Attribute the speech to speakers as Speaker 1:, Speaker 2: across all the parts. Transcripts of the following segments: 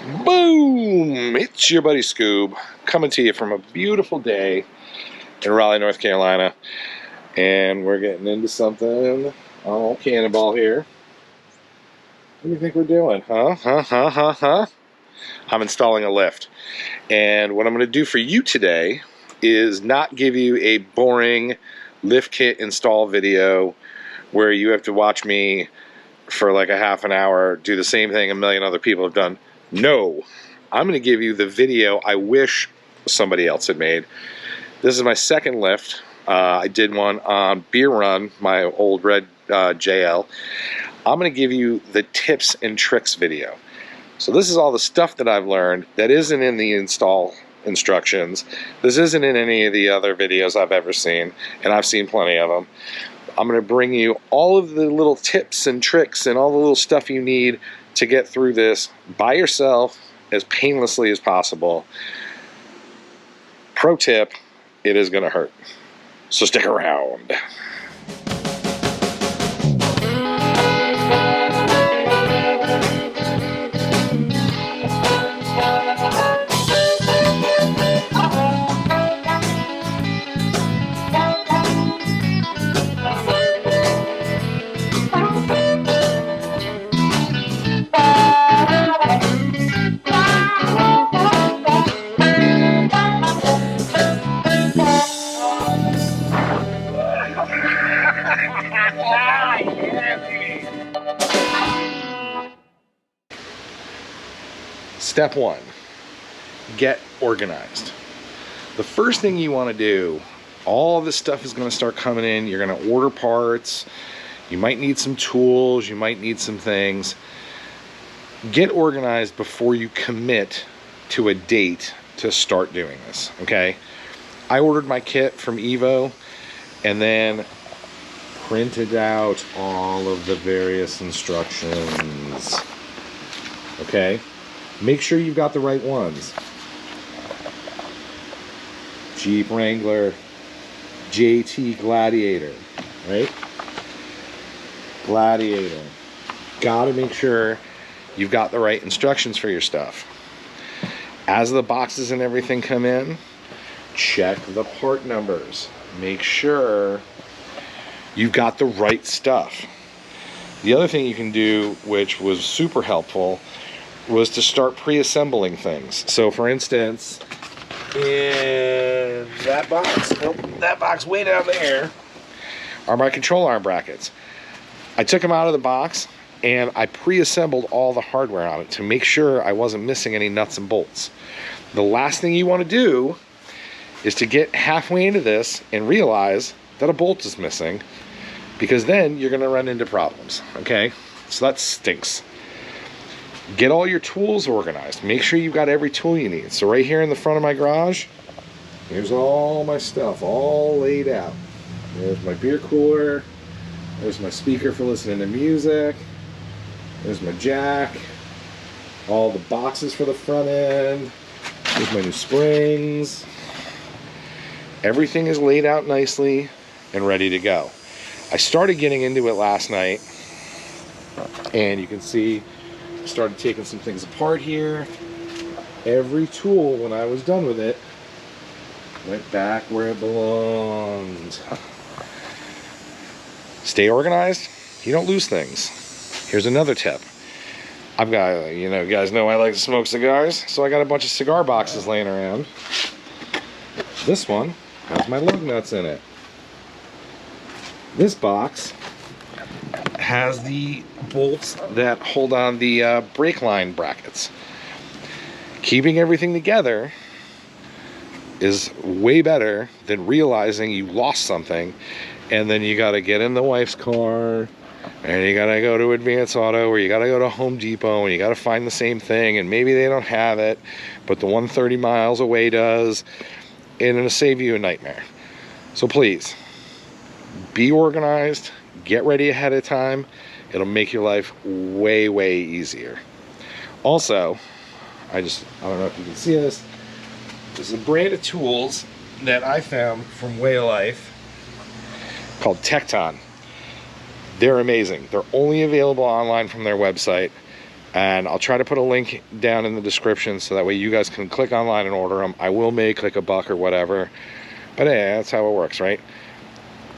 Speaker 1: Boom! It's your buddy Scoob coming to you from a beautiful day in Raleigh, North Carolina. And we're getting into something all cannonball here. What do you think we're doing? Huh? I'm installing a lift. And what I'm going to do for you today is not give you a boring lift kit install video where you have to watch me for like a half an hour do the same thing a million other people have done. No, I'm going to give you the video I wish somebody else had made. This is my second lift. I did one on Beer Run, my old red JL. I'm going to give you the tips and tricks video. So this is all the stuff that I've learned that isn't in the install instructions. This isn't in any of the other videos I've ever seen, and I've seen plenty of them. I'm going to bring you all of the little tips and tricks and all the little stuff you need to get through this by yourself as painlessly as possible. Pro tip, it is going to hurt. So stick around. Step one, get organized. The first thing you want to do, all this stuff is going to start coming in. You're going to order parts. You might need some tools. You might need some things. Get organized before you commit to a date to start doing this, okay? I ordered my kit from Evo and then printed out all of the various instructions, okay? Make sure you've got the right ones. Jeep Wrangler, JT Gladiator, right? Gladiator. Gotta make sure you've got the right instructions for your stuff. As the boxes and everything come in, check the part numbers. Make sure you've got the right stuff. The other thing you can do, which was super helpful, was to start pre-assembling things. So for instance, in that box way down there are my control arm brackets. I took them out of the box and I pre-assembled all the hardware on it to make sure I wasn't missing any nuts and bolts. The last thing you want to do is to get halfway into this and realize that a bolt is missing, because then you're going to run into problems, okay? So that stinks. Get all your tools organized. Make sure you've got every tool you need. So right here in the front of my garage, here's all my stuff all laid out. There's my beer cooler. There's my speaker for listening to music. There's my jack. All the boxes for the front end. There's my new springs. Everything is laid out nicely and ready to go. I started getting into it last night, and you can see I started taking some things apart here. Every tool, when I was done with it, went back where it belonged. Stay organized. You don't lose things. Here's another tip. I've got, you guys know I like to smoke cigars, so I got a bunch of cigar boxes laying around. This one has my lug nuts in it. This box has the bolts that hold on the brake line brackets. Keeping everything together is way better than realizing you lost something and then you got to get in the wife's car and you got to go to Advance Auto, or you got to go to Home Depot and you got to find the same thing, and maybe they don't have it but the one 30 miles away does, and it'll save you a nightmare. So please be organized. Get ready ahead of time. It'll make your life way, way easier. Also, I don't know if you can see this. This is a brand of tools that I found from Way of Life called Tecton. They're amazing. They're only available online from their website. And I'll try to put a link down in the description so that way you guys can click online and order them. I will make like $1 or whatever, but yeah, that's how it works, right?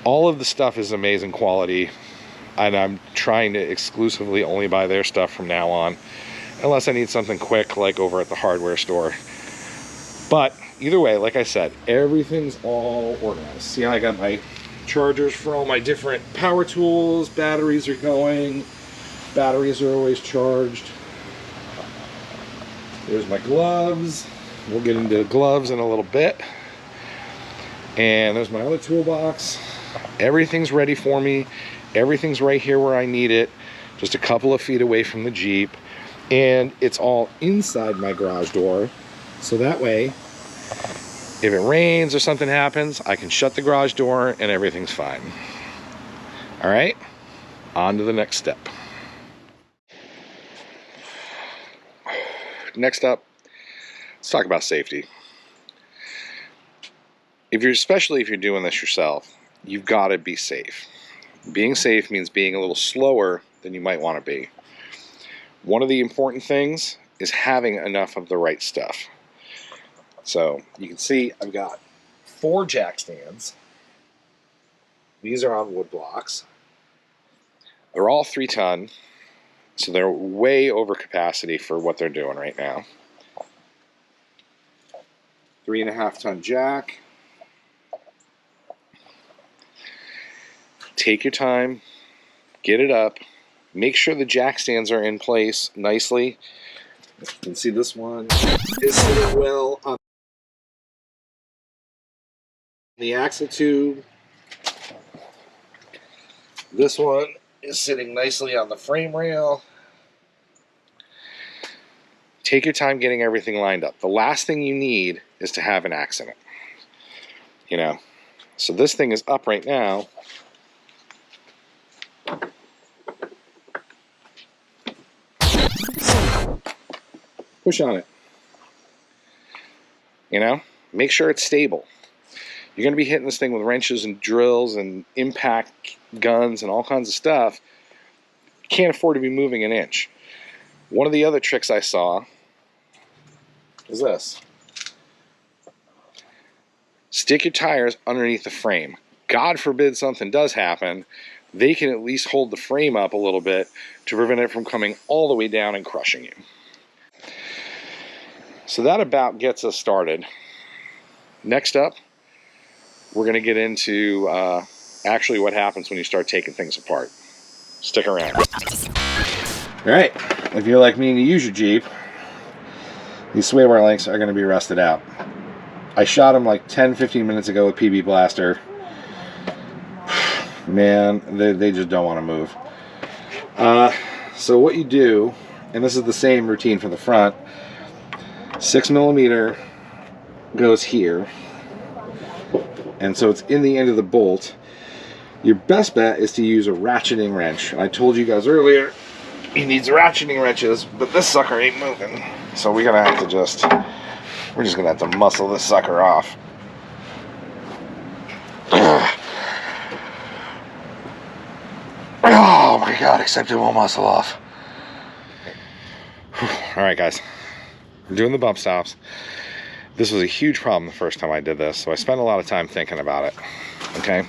Speaker 1: All of the stuff is amazing quality, and I'm trying to exclusively only buy their stuff from now on, unless I need something quick like over at the hardware store. But either way, like I said, everything's all organized. See how I got my chargers for all my different power tools, batteries are going. Batteries are always charged. There's my gloves. We'll get into gloves in a little bit. And there's my other toolbox. Everything's ready for me. Everything's right here where I need it. Just a couple of feet away from the Jeep. And it's all inside my garage door. So that way, if it rains or something happens, I can shut the garage door and everything's fine. All right, on to the next step. Next up, let's talk about safety. Especially if you're doing this yourself, you've got to be safe. Being safe means being a little slower than you might want to be. One of the important things is having enough of the right stuff. So you can see I've got 4 jack stands. These are on wood blocks. They're all 3-ton. So they're way over capacity for what they're doing right now. 3.5-ton jack. Take your time, get it up, make sure the jack stands are in place nicely. You can see this one is sitting well on the axle tube. This one is sitting nicely on the frame rail. Take your time getting everything lined up. The last thing you need is to have an accident. You know, so this thing is up right now. Push on it. You know, make sure it's stable. You're going to be hitting this thing with wrenches and drills and impact guns and all kinds of stuff. You can't afford to be moving an inch. One of the other tricks I saw is this. Stick your tires underneath the frame. God forbid something does happen, they can at least hold the frame up a little bit to prevent it from coming all the way down and crushing you. So that about gets us started. Next up, we're going to get into actually what happens when you start taking things apart. Stick around. Alright, if you're like me and you use your Jeep, these sway bar links are going to be rusted out. I shot them like 10-15 minutes ago with PB Blaster. Man, they just don't want to move. So what you do, and this is the same routine for the front, 6mm goes here, and so it's in the end of the bolt. Your best bet is to use a ratcheting wrench. I told you guys earlier, he needs ratcheting wrenches, but this sucker ain't moving. So we're gonna have to we're just gonna have to muscle this sucker off. Oh my God, except it won't muscle off. All right, guys. We're doing the bump stops. This was a huge problem the first time I did this, so I spent a lot of time thinking about it. Okay,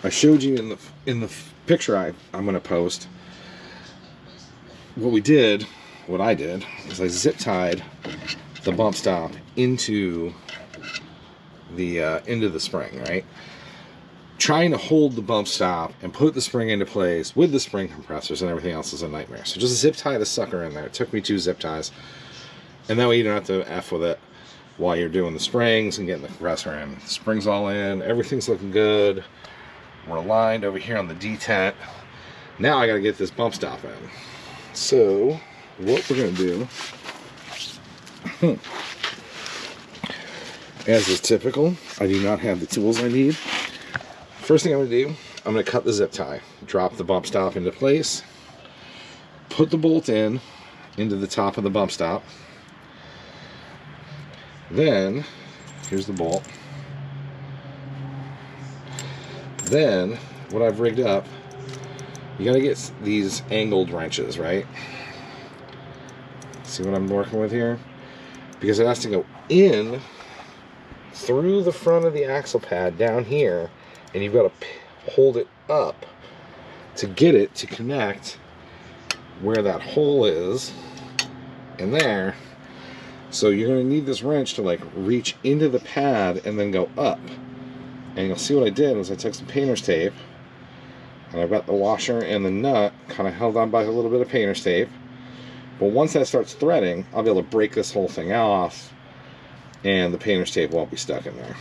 Speaker 1: I showed you in the picture I'm going to post. What I did is I zip tied the bump stop into the spring, right? Trying to hold the bump stop and put the spring into place with the spring compressors and everything else is a nightmare. So just zip tie the sucker in there. It took me 2 zip ties. And that way you don't have to F with it while you're doing the springs and getting the compressor in. The springs all in, everything's looking good. We're aligned over here on the detent. Now I gotta get this bump stop in. So what we're gonna do, as is typical, I do not have the tools I need. First thing I'm gonna do, I'm gonna cut the zip tie, drop the bump stop into place, put the bolt into the top of the bump stop. Then, here's the bolt. Then, what I've rigged up, you gotta get these angled wrenches, right? See what I'm working with here? Because it has to go in through the front of the axle pad down here, and you've got to hold it up to get it to connect where that hole is in there. So you're going to need this wrench to like reach into the pad and then go up. And you'll see what I did was I took some painter's tape, and I've got the washer and the nut kind of held on by a little bit of painter's tape. But once that starts threading, I'll be able to break this whole thing off, and the painter's tape won't be stuck in there.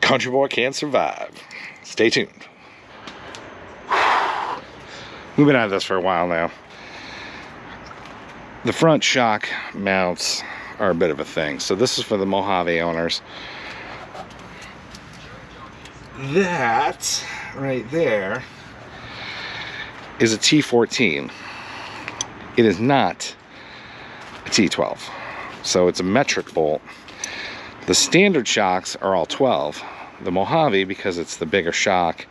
Speaker 1: Country boy can't survive. Stay tuned. We've been at this for a while now. The front shock mounts are a bit of a thing. So this is for the Mojave owners. That right there is a T14. It is not a T12. So it's a metric bolt. The standard shocks are all 12. The Mojave, because it's the bigger shock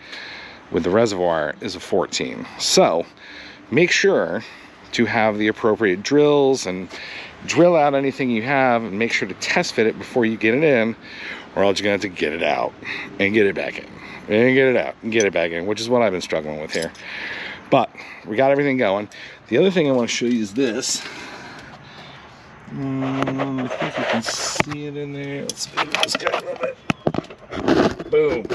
Speaker 1: with the reservoir, is a 14. So make sure to have the appropriate drills and drill out anything you have, and make sure to test fit it before you get it in, or else you're gonna have to get it out and get it back in and get it out and get it back in, which is what I've been struggling with here. But we got everything going. The other thing I want to show you is this. I think you can see it in there. Let's move this guy a little bit. Boom.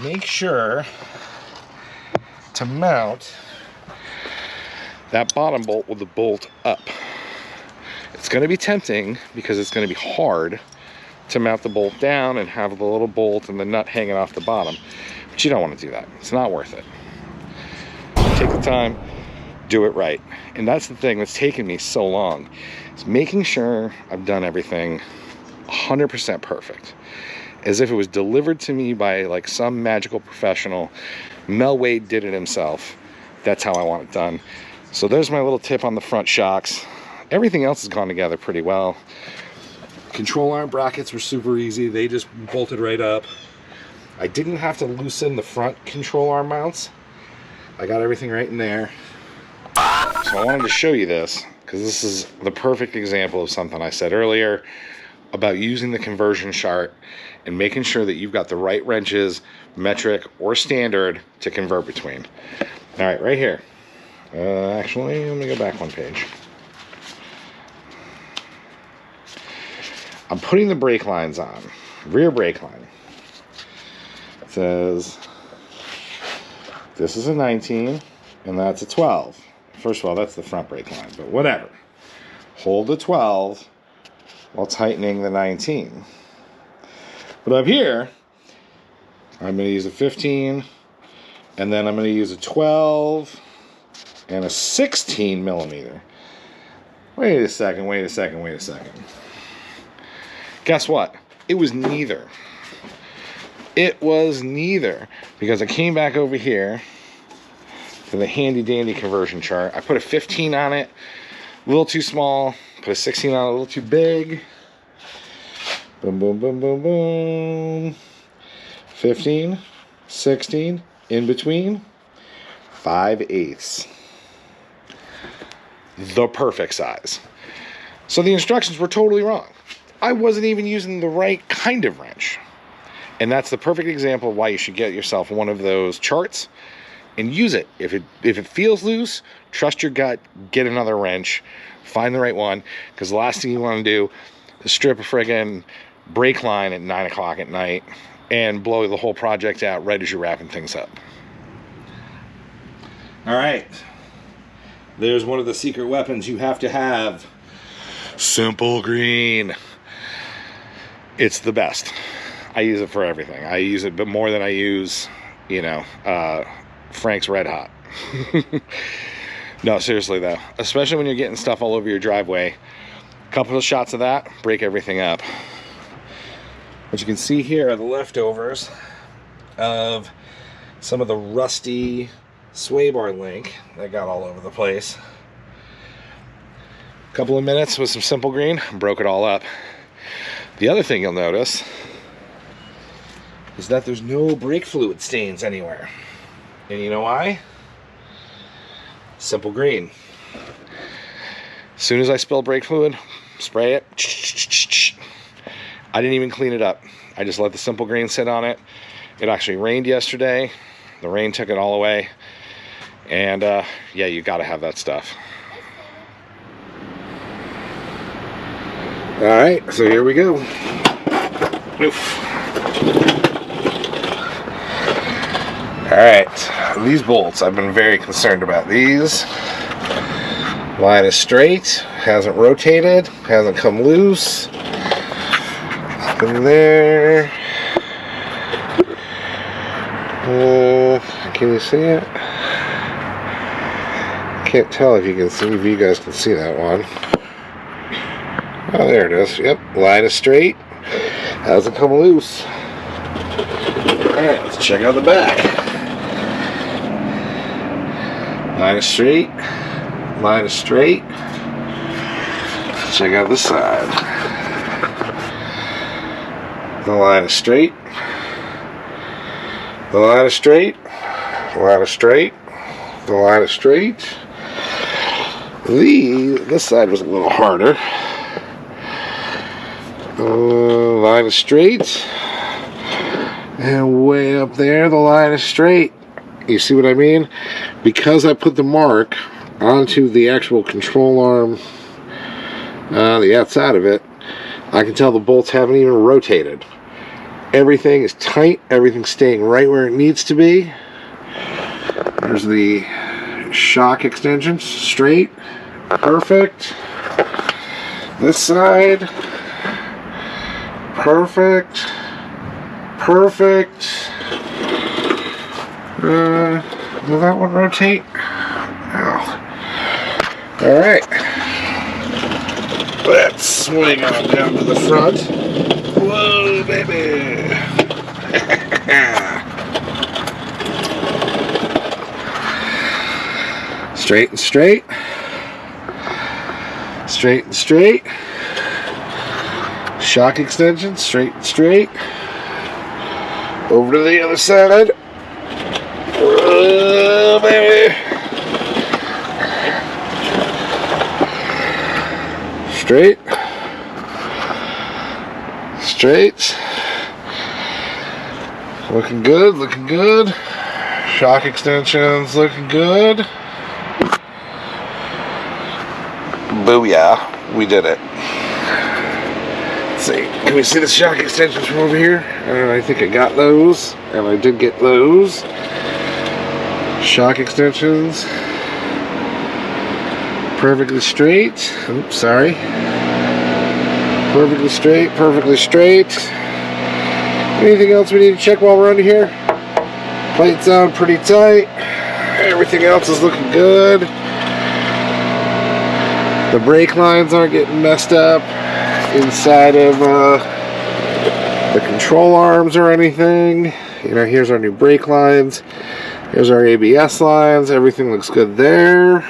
Speaker 1: Make sure to mount that bottom bolt with the bolt up. It's going to be tempting because it's going to be hard to mount the bolt down and have the little bolt and the nut hanging off the bottom, but you don't want to do that. It's not worth it. Take the time, do it right. And that's the thing that's taken me so long, is making sure I've done everything 100% perfect, as if it was delivered to me by like some magical professional. Mel Wade did it himself. That's how I want it done. So there's my little tip on the front shocks. Everything else has gone together pretty well. Control arm brackets were super easy. They just bolted right up. I didn't have to loosen the front control arm mounts. I got everything right in there. So I wanted to show you this because this is the perfect example of something I said earlier about using the conversion chart and making sure that you've got the right wrenches, metric or standard, to convert between. All right, right here. Actually, let me go back one page. I'm putting the brake lines on. Rear brake line. It says this is a 19 and that's a 12. First of all, that's the front brake line, but whatever. Hold the 12 while tightening the 19. But up here, I'm going to use a 15, and then I'm going to use a 12 and a 16 millimeter. Wait a second. Guess what? It was neither. It was neither. Because I came back over here to the handy dandy conversion chart. I put a 15 on it, a little too small. Put a 16 on it, a little too big. Boom, boom, boom, boom, boom. 15, 16, in between, 5/8. The perfect size. So the instructions were totally wrong. I wasn't even using the right kind of wrench. And that's the perfect example of why you should get yourself one of those charts and use it. If it feels loose, trust your gut, get another wrench, find the right one, because the last thing you want to do is strip a friggin' brake line at 9 o'clock at night and blow the whole project out right as you're wrapping things up. All right. There's one of the secret weapons you have to have. Simple Green. It's the best. I use it for everything. I use it, but more than I use, Frank's Red Hot. No, seriously though, especially when you're getting stuff all over your driveway, a couple of shots of that, break everything up. What you can see here are the leftovers of some of the rusty sway bar link that got all over the place. A couple of minutes with some Simple Green, broke it all up. The other thing you'll notice is that there's no brake fluid stains anywhere. And you know why? Simple Green. As soon as I spill brake fluid, spray it. I didn't even clean it up. I just let the Simple Green sit on it. It actually rained yesterday. The rain took it all away. And yeah, you gotta have that stuff. All right, so here we go. Oof. All right, these bolts, I've been very concerned about these. Line is straight, hasn't rotated, hasn't come loose. In there. Can you see it? Can't tell if you guys can see that one. Oh, there it is. Yep, line is straight, hasn't come loose. All right, let's check out the back. Line is straight. Line is straight. Let's check out this side. The line is straight. The line is straight. The line is straight. The line is straight. This side was a little harder. Line is straight. And way up there, the line is straight. You see what I mean? Because I put the mark onto the actual control arm, the outside of it, I can tell the bolts haven't even rotated. Everything is tight. Everything's staying right where it needs to be. There's the shock extensions, straight, perfect. This side, perfect, perfect. Will that one rotate? No. All right. Let's swing on down to the front. Whoa, baby. Straight and straight. Straight and straight. Shock extension, straight and straight. Over to the other side. Whoa, baby. Straight. Straight. Looking good, looking good. Shock extensions looking good. Booyah, we did it. Let's see, can we see the shock extensions from over here? And I think I got those, and I did get those. Shock extensions. Perfectly straight. Oops, sorry. Perfectly straight, perfectly straight. Anything else we need to check while we're under here? Plates on pretty tight. Everything else is looking good. The brake lines aren't getting messed up inside of the control arms or anything. You know, here's our new brake lines. Here's our ABS lines. Everything looks good there.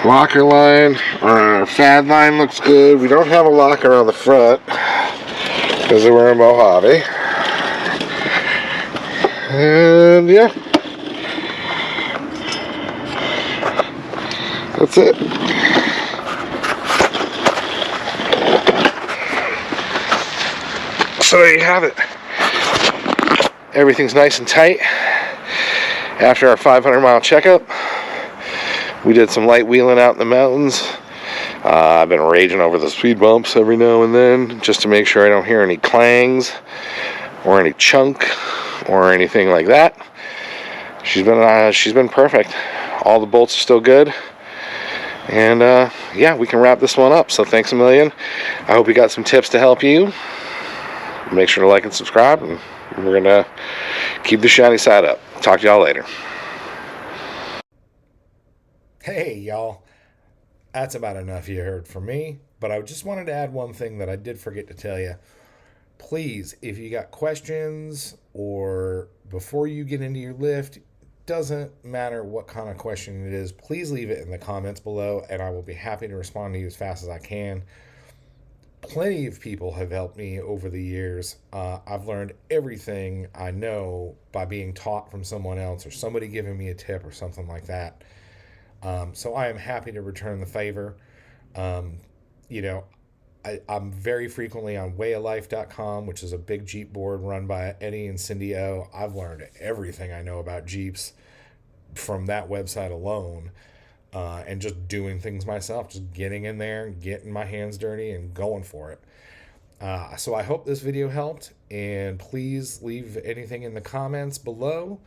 Speaker 1: Locker line, our FAD line looks good. We don't have a locker on the front because we're in Mojave. And yeah, that's it. So there you have it. Everything's nice and tight. After our 500-mile checkup, we did some light wheeling out in the mountains. I've been raging over the speed bumps every now and then just to make sure I don't hear any clangs or any chunk or anything like that. She's been perfect. All the bolts are still good. And yeah, we can wrap this one up. So thanks a million. I hope you got some tips to help you. Make sure to like and subscribe, and we're gonna keep the shiny side up. Talk to y'all later.
Speaker 2: Hey, y'all. That's about enough you heard from me, but I just wanted to add one thing that I did forget to tell you. Please, if you got questions or before you get into your lift, doesn't matter what kind of question it is, please leave it in the comments below, and I will be happy to respond to you as fast as I can. plenty of people have helped me over the years. I've learned everything I know by being taught from someone else or somebody giving me a tip or something like that. So I am happy to return the favor. You know, I'm very frequently on wayoflife.com, which is a big Jeep board run by Eddie and Cindy O. I've learned everything I know about Jeeps from that website alone. And just doing things myself, just getting in there, getting my hands dirty and going for it. So I hope this video helped, and please leave anything in the comments below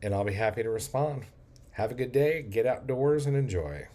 Speaker 2: and I'll be happy to respond. Have a good day, get outdoors and enjoy.